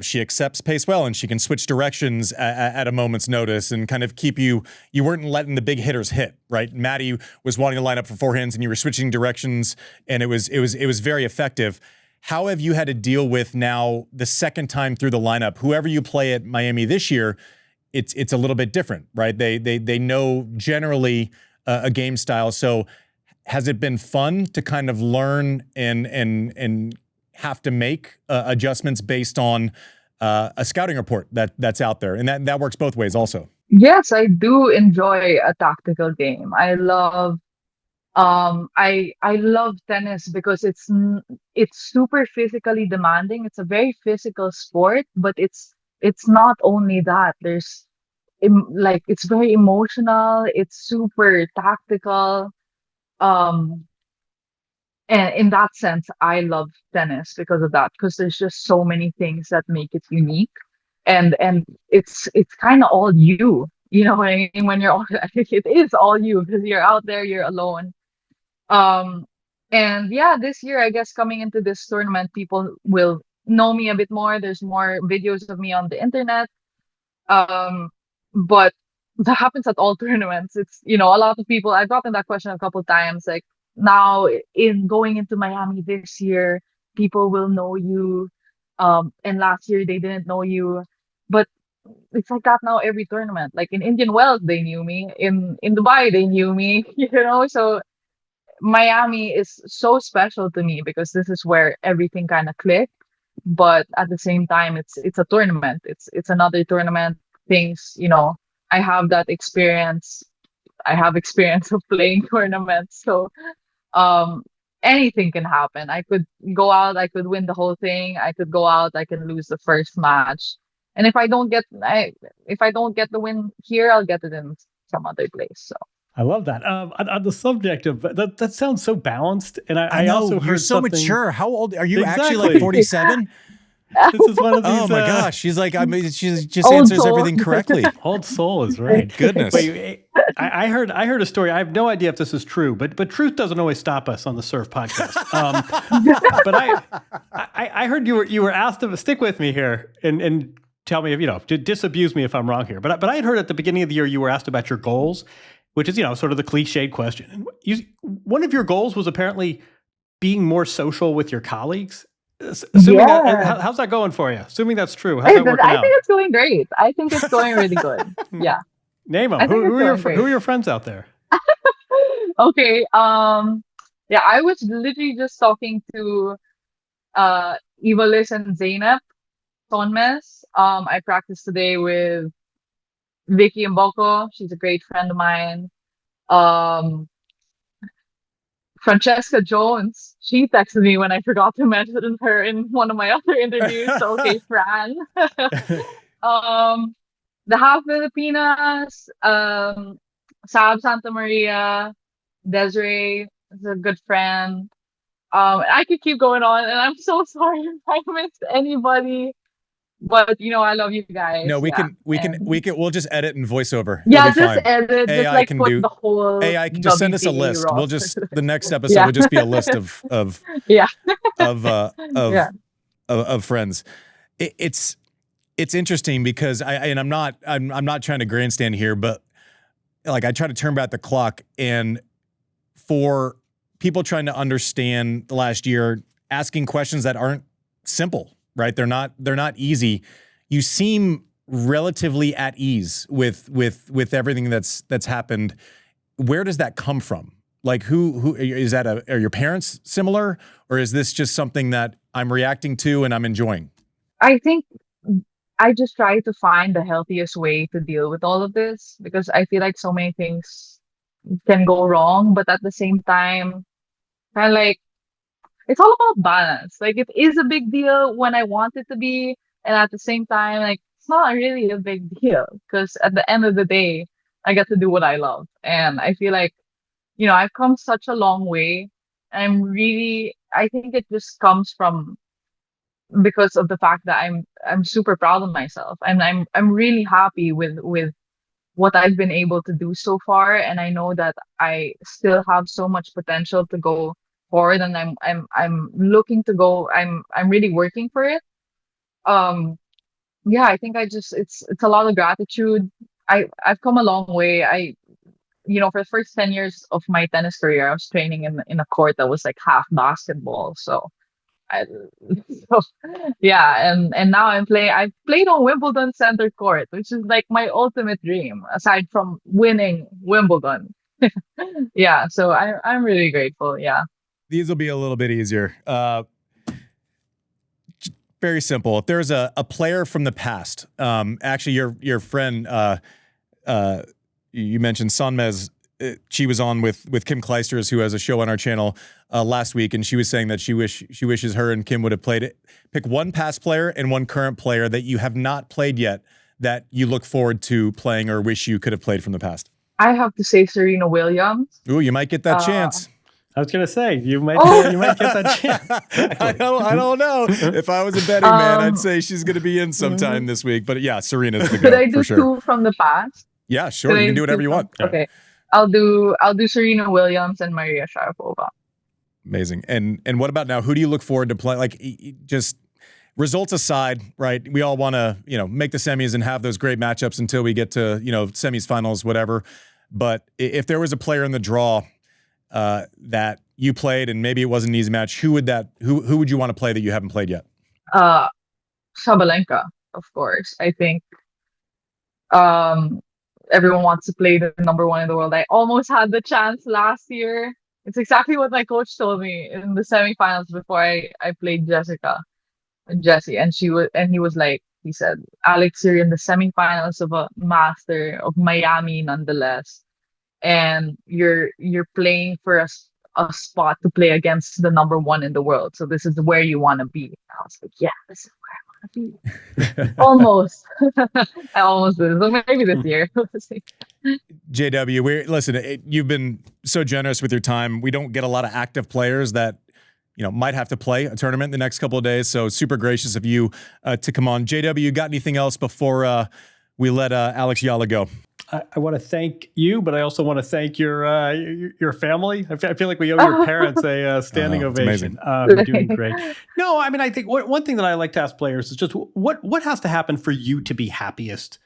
she accepts pace well and she can switch directions at a moment's notice and kind of keep you weren't letting the big hitters hit, right? Maddie was wanting to line up for forehands and you were switching directions, and it was very effective. How have you had to deal with now the second time through the lineup? Whoever you play at Miami this year, it's a little bit different, right? They know generally a game style. So has it been fun to kind of learn and have to make adjustments based on a scouting report that's out there? And that works both ways also. Yes, I do enjoy a tactical game. I love I love tennis because it's super physically demanding. It's a very physical sport, but it's not only that. It's very emotional. It's super tactical. And in that sense, I love tennis because of that. Because there's just so many things that make it unique, and it's kind of all you. You know what I mean? When you're all, I think it is all you because you're out there, you're alone. And yeah, this year, I guess coming into this tournament, people will know me a bit more. There's more videos of me on the internet. But that happens at all tournaments. It's, a lot of people, I've gotten that question a couple of times, like now in going into Miami this year, people will know you. And last year they didn't know you, but it's like that now every tournament. Like in Indian Wells, they knew me. In Dubai, they knew me, so Miami is so special to me because this is where everything kind of clicked. But at the same time, it's a tournament. It's another tournament. Things, I have that experience. I have experience of playing tournaments. So anything can happen. I could go out, I could win the whole thing. I could go out, I can lose the first match. And if I don't get the win here, I'll get it in some other place. So I love that. On the subject of that sounds so balanced, and I know, also heard you're so something, mature. How old are you? Exactly. Actually, like 47? This is one of these. Oh my gosh, she's like, she just Old answers soul. everything correctly. Old soul is right. Goodness. Wait, I heard a story. I have no idea if this is true, but truth doesn't always stop us on the Surf podcast. But I heard you were asked to stick with me here and tell me if to disabuse me if I'm wrong here. But I had heard at the beginning of the year you were asked about your goals, which is sort of the cliched question. One of your goals was apparently being more social with your colleagues. Assuming how's that going for you? Assuming that's true, how's that working out? I think it's going great. I think it's going really good. Yeah. Name them. Who are your friends out there? Okay. Yeah, I was literally just talking to Ivalis and Zainab Tonmes. I practiced today with Vicky Mboko. She's a great friend of mine. Francesca Jones, she texted me when I forgot to mention her in one of my other interviews. So, okay, Fran. The half Filipinas, Sab Santa Maria, Desiree is a good friend. I could keep going on, and I'm so sorry if I missed anybody. But I love you guys. No, we'll just edit and voiceover. Yeah, just edit. Just AI like can put do, the whole. AI can just send us a list. roster. We'll just the next episode will just be a list of yeah of friends. It's interesting because I'm not trying to grandstand here, but like I try to turn back the clock, and for people trying to understand the last year, asking questions that aren't simple, right? They're not easy. You seem relatively at ease with everything that's happened. Where does that come from? Like who is that? Are your parents similar, or is this just something that I'm reacting to and I'm enjoying? I think I just try to find the healthiest way to deal with all of this, because I feel like so many things can go wrong, but at the same time, kind of like it's all about balance. Like it is a big deal when I want it to be, and at the same time, like it's not really a big deal because at the end of the day, I get to do what I love, and I feel like I've come such a long way. I think it just comes from because of the fact that I'm super proud of myself, and I'm really happy with what I've been able to do so far, and I know that I still have so much potential to go forward, and I'm looking to go. I'm really working for it. Um, yeah, I think it's a lot of gratitude. I've come a long way. For the first 10 years of my tennis career, I was training in a court that was like half basketball. I, so yeah, and now I've played on Wimbledon center court, which is like my ultimate dream, aside from winning Wimbledon. Yeah, so I'm really grateful. Yeah. These will be a little bit easier. Very simple. If there's a player from the past, actually your friend, you mentioned Sonmez, she was on with Kim Kleisters, who has a show on our channel last week, and she was saying that she wishes her and Kim would have played it. Pick one past player and one current player that you have not played yet that you look forward to playing or wish you could have played from the past. I have to say Serena Williams. Ooh, you might get that chance. I was gonna say you might get that chance. I don't know. If I was a betting man, I'd say she's gonna be in sometime this week. But yeah, Serena's the Could I go do for sure. two from the past? Yeah, sure. You can do whatever you want. Okay. I'll do Serena Williams and Maria Sharapova. Amazing. And what about now? Who do you look forward to play? Like, just results aside, right? We all want to, make the semis and have those great matchups until we get to, semis, finals, whatever. But if there was a player in the draw that you played and maybe it wasn't an easy match, who would you want to play that you haven't played yet? Sabalenka, of course. I think everyone wants to play the number one in the world. I almost had the chance last year. It's exactly what my coach told me in the semifinals before I played Jessie, and he said, Alex, you're in the semifinals of a Master of Miami nonetheless, and you're playing for a spot to play against the number one in the world. So this is where you want to be. I was like, yeah, this is where I want to be. Almost. I almost did. So maybe this year. JW, listen, you've been so generous with your time. We don't get a lot of active players that might have to play a tournament in the next couple of days. So super gracious of you to come on. JW, you got anything else before we let Alex Eala go? I want to thank you, but I also want to thank your family. I feel like we owe your parents a standing ovation. You're doing great. No, I mean, I think one thing that I like to ask players is just what has to happen for you to be happiest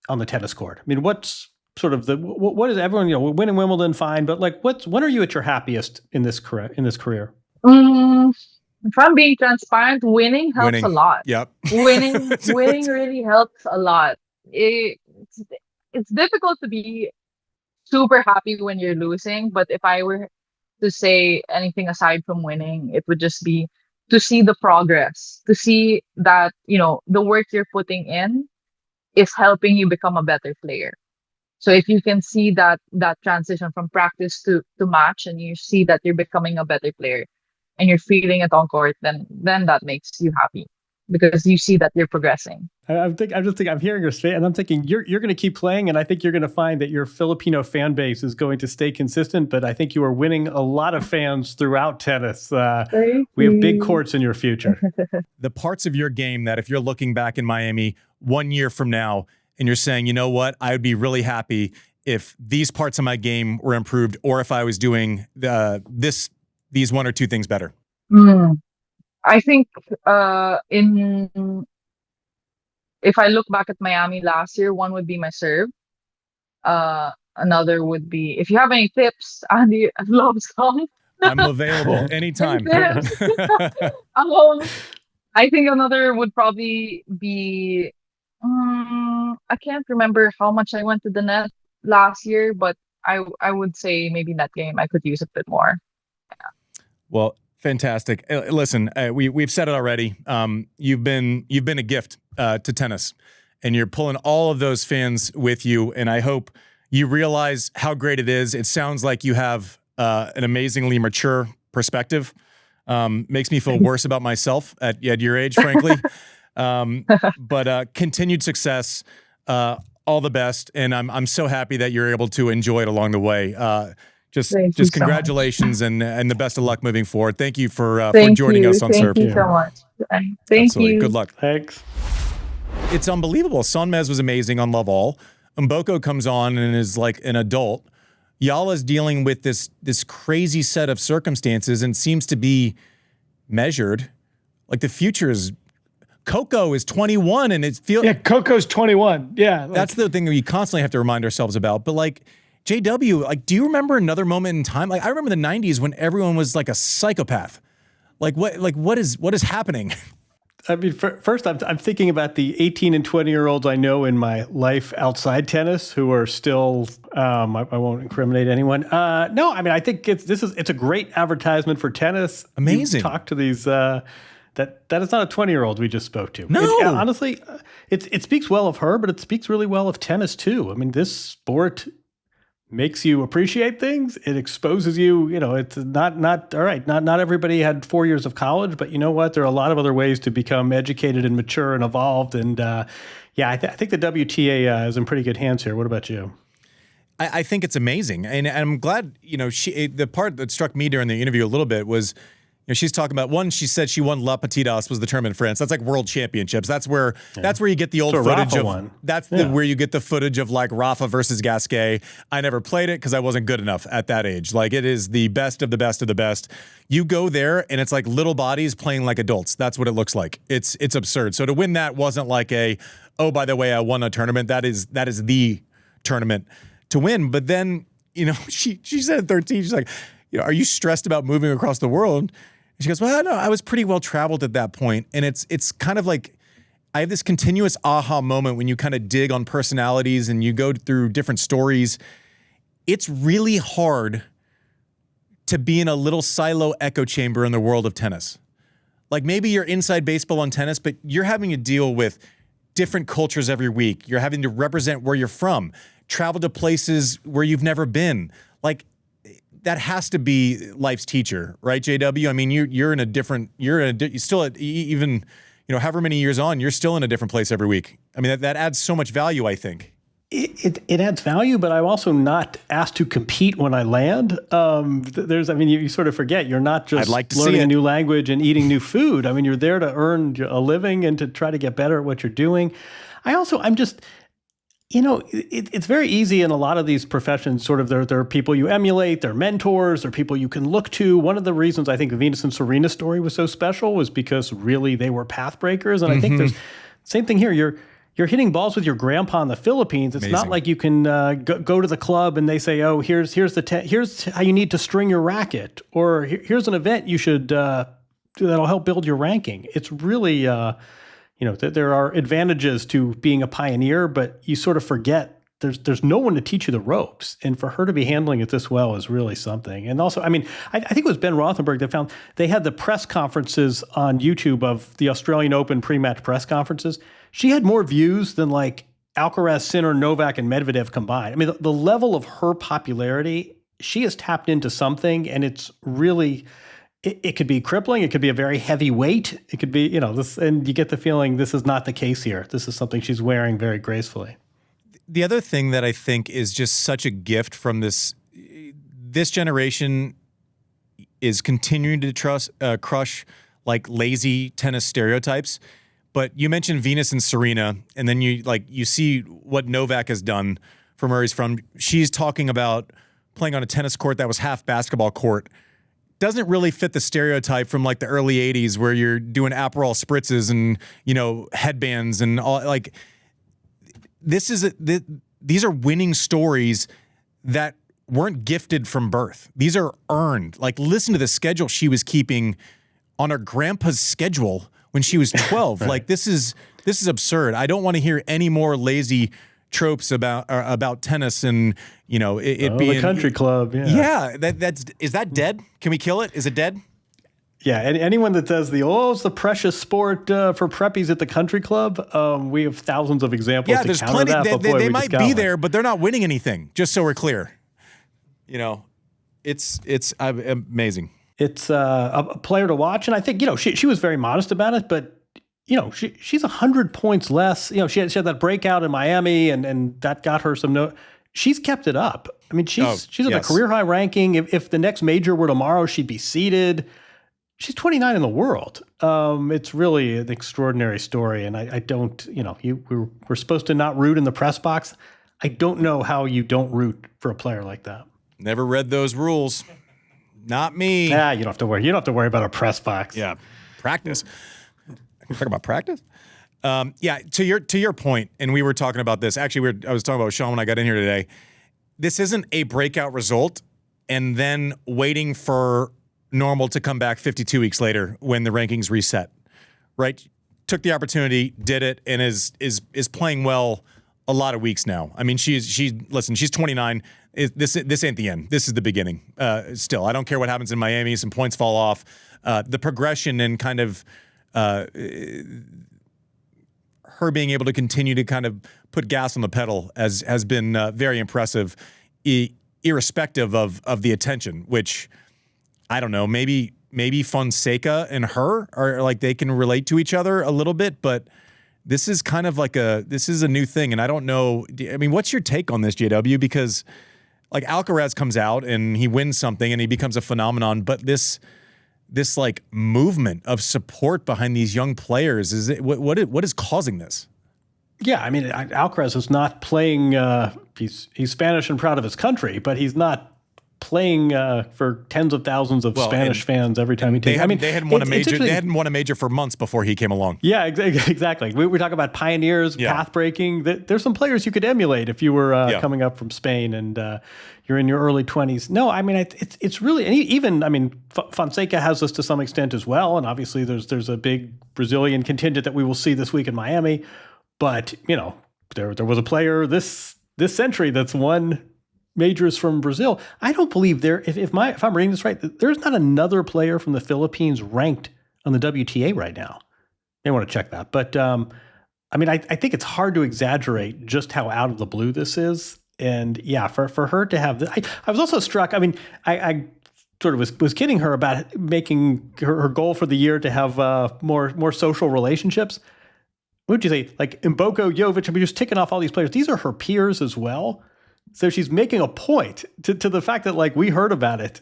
on the tennis court? I mean, what's sort of what is everyone, winning Wimbledon, fine, but like when are you at your happiest in this career? If I'm being transparent, winning helps a lot. Yep. Winning really helps a lot. It's difficult to be super happy when you're losing, but if I were to say anything aside from winning, it would just be to see the progress, to see that, the work you're putting in is helping you become a better player. So if you can see that transition from practice to match, and you see that you're becoming a better player and you're feeling it on court, then that makes you happy because you see that you're progressing. I'm hearing your face, and I'm thinking you're going to keep playing, and I think you're going to find that your Filipino fan base is going to stay consistent. But I think you are winning a lot of fans throughout tennis. We have big courts in your future. The parts of your game that if you're looking back in Miami 1 year from now and you're saying, you know what, I would be really happy if these parts of my game were improved, or if I was doing these one or two things better. I think if I look back at Miami last year, one would be my serve. another would be, if you have any tips, Andy, I'd love some. I'm available anytime. Tips. I think another would probably be, I can't remember how much I went to the net last year, but I would say maybe net game. I could use a bit more. Well, fantastic. Listen, we've said it already. You've been a gift to tennis, and you're pulling all of those fans with you. And I hope you realize how great it is. It sounds like you have an amazingly mature perspective. Makes me feel worse about myself at your age, frankly. But continued success, all the best, and I'm so happy that you're able to enjoy it along the way. Just congratulations and the best of luck moving forward. Thank you for joining us on Serve. Thank you so much. Thank you. Good luck. Thanks. It's unbelievable. Sonmez was amazing on Love All. Mboko comes on and is like an adult. Yala's dealing with this crazy set of circumstances and seems to be measured. Like the future is. Coco is 21 and it feels. Yeah, Coco's 21. Yeah. That's the thing that we constantly have to remind ourselves about. But like JW, like, do you remember another moment in time? Like I remember the 90s when everyone was like a psychopath. What is happening? I mean, first, I'm thinking about the 18 and 20-year-olds I know in my life outside tennis who are still. I won't incriminate anyone. No, I mean, I think it's a great advertisement for tennis. Amazing. You talk to these. That is not a 20-year-old we just spoke to. No, honestly, it speaks well of her, but it speaks really well of tennis too. I mean, this sport makes you appreciate things. It exposes you. You know, it's not all right. Not everybody had 4 years of college, but you know what? There are a lot of other ways to become educated and mature and evolved. And I think the WTA is in pretty good hands here. What about you? I think it's amazing, and I'm glad. You know, the part that struck me during the interview a little bit was. You know, she's talking about one. She said she won La Petitas, was the tournament in France. That's like World Championships. That's where you get the old footage of. Won. That's where you get the footage of like Rafa versus Gasquet. I never played it because I wasn't good enough at that age. Like it is the best of the best of the best. You go there and it's like little bodies playing like adults. That's what it looks like. It's absurd. So to win that wasn't like by the way, I won a tournament. That is the tournament to win. But then she said at 13, she's like, are you stressed about moving across the world? She goes, well, no, I was pretty well traveled at that point. And it's kind of like I have this continuous aha moment when you kind of dig on personalities and you go through different stories. It's really hard to be in a little silo echo chamber in the world of tennis. Like maybe you're inside baseball on tennis, but you're having to deal with different cultures every week. You're having to represent where you're from, travel to places where you've never been. Like, that has to be life's teacher, right, JW? I mean, you're still at even, however many years on, you're still in a different place every week. I mean, that adds so much value, I think. It adds value, but I'm also not asked to compete when I land. You sort of forget you're not just learning a new language and eating new food. I mean, you're there to earn a living and to try to get better at what you're doing. It's very easy in a lot of these professions, sort of there are people you emulate, they're mentors, they're people you can look to. One of the reasons I think Venus and Serena's story was so special was because really they were path breakers. And I think there's same thing here. You're hitting balls with your grandpa in the Philippines. It's not like you can go to the club and they say, oh, here's how you need to string your racket, or here's an event you should that'll help build your ranking. It's really there are advantages to being a pioneer, but you sort of forget there's no one to teach you the ropes. And for her to be handling it this well is really something. And also, I mean, I think it was Ben Rothenberg that found they had the press conferences on YouTube of the Australian Open pre-match press conferences. She had more views than like Alcaraz, Sinner, Novak, and Medvedev combined. I mean, the level of her popularity, she has tapped into something, and it's really... It could be crippling. It could be a very heavy weight. It could be, this, and you get the feeling this is not the case here. This is something she's wearing very gracefully. The other thing that I think is just such a gift from this generation is continuing to crush like lazy tennis stereotypes. But you mentioned Venus and Serena, and then you see what Novak has done from where he's from. She's talking about playing on a tennis court that was half basketball court. Doesn't really fit the stereotype from like the early 80s where you're doing Aperol spritzes and, headbands and all. Like these are winning stories that weren't gifted from birth. These are earned. Like, listen to the schedule she was keeping on her grandpa's schedule when she was 12. Right. Like, this is absurd. I don't want to hear any more lazy tropes about tennis and, you know, it being the country club. Yeah. Is that dead? Can we kill it? Is it dead? Yeah, and anyone that says it's the precious sport for preppies at the country club, we have thousands of examples. Yeah, to there's counter plenty. That, They might be there, but they're not winning anything. Just so we're clear, you know, it's amazing. It's a player to watch, and I think, you know, she was very modest about it, but you know, she's 100 points less. You know, she had that breakout in Miami, and that got her some. She's kept it up. I mean, she's at a career high ranking. If the next major were tomorrow, she'd be seeded. She's 29 in the world. It's really an extraordinary story, and I don't, you know, we're supposed to not root in the press box. I don't know how you don't root for a player like that. Never read those rules. Not me. Yeah, you don't have to worry. You don't have to worry about a press box. Yeah, practice. Talk about practice. Yeah, to your point, and we were talking about this. Actually, I was talking about Sean when I got in here today. This isn't a breakout result, and then waiting for normal to come back 52 weeks later when the rankings reset, right? Took the opportunity, did it, and is playing well a lot of weeks now. I mean, she's 29. This ain't the end. This is the beginning. Still, I don't care what happens in Miami. Some points fall off. The progression and kind of her being able to continue to kind of put gas on the pedal has been very impressive, irrespective of the attention, which I don't know, maybe Fonseca and her are like, they can relate to each other a little bit, but this is kind of like this is a new thing. And I don't know, I mean, what's your take on this, JW? Because like Alcaraz comes out and he wins something and he becomes a phenomenon, but this like movement of support behind these young players, what is causing this? Yeah, I mean, Alcaraz is not playing, he's Spanish and proud of his country, but he's not playing for tens of thousands of Spanish fans every time he takes. They hadn't won a major. They hadn't won a major for months before he came along. Yeah, exactly. We talk about pioneers, path breaking. There's some players you could emulate if you were coming up from Spain and you're in your early 20s. No, I mean it's really, and even I mean Fonseca has this to some extent as well, and obviously there's a big Brazilian contingent that we will see this week in Miami. But you know, there was a player this century that's won majors from Brazil. I don't believe if I'm reading this right, there's not another player from the Philippines ranked on the WTA right now. I want to check that. But I mean, I think it's hard to exaggerate just how out of the blue this is. And yeah, for her to have this, I was also struck. I mean, I sort of was kidding her about making her goal for the year to have more social relationships. What would you say? Like Mboko, Jovic, I mean, just ticking off all these players. These are her peers as well. So she's making a point to the fact that, like, we heard about it,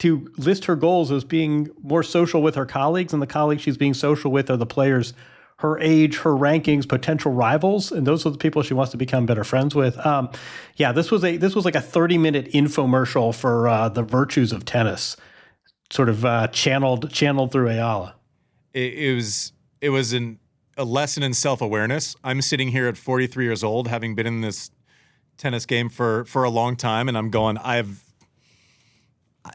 to list her goals as being more social with her colleagues, and the colleagues she's being social with are the players her age, her rankings, potential rivals, and those are the people she wants to become better friends with. Yeah, this was like a 30-minute infomercial for the virtues of tennis, sort of channeled through Eala. It was a lesson in self-awareness. I'm sitting here at 43 years old, having been in this tennis game for a long time, and I'm going,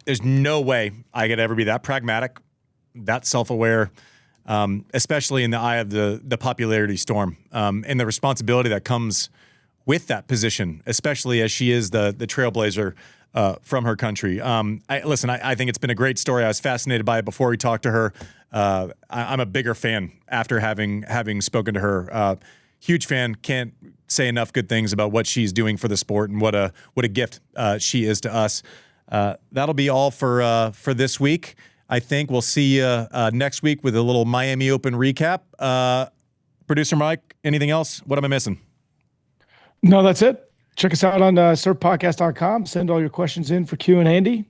there's no way I could ever be that pragmatic, that self-aware, especially in the eye of the popularity storm, and the responsibility that comes with that position, especially as she is the trailblazer from her country. I think it's been a great story. I was fascinated by it before we talked to her. I'm a bigger fan after having spoken to her. Huge fan. Can't say enough good things about what she's doing for the sport and what a gift she is to us. That'll be all for this week. I think we'll see you next week with a little Miami Open recap. Producer Mike, anything else? What am I missing? No, that's it. Check us out on surfpodcast.com. Send all your questions in for Q and Andy.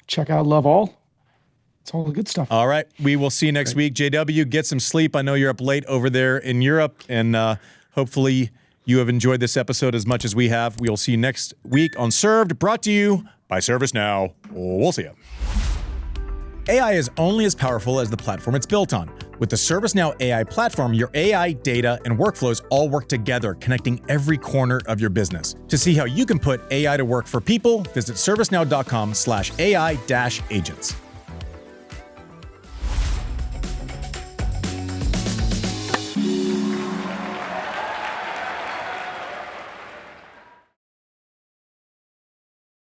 Check out Love All. It's all the good stuff. All right. We will see you next week. JW, get some sleep. I know you're up late over there in Europe, and hopefully you have enjoyed this episode as much as we have. We will see you next week on Served, brought to you by ServiceNow. We'll see you. AI is only as powerful as the platform it's built on. With the ServiceNow AI platform, your AI, data, and workflows all work together, connecting every corner of your business. To see how you can put AI to work for people, visit servicenow.com/AI-agents.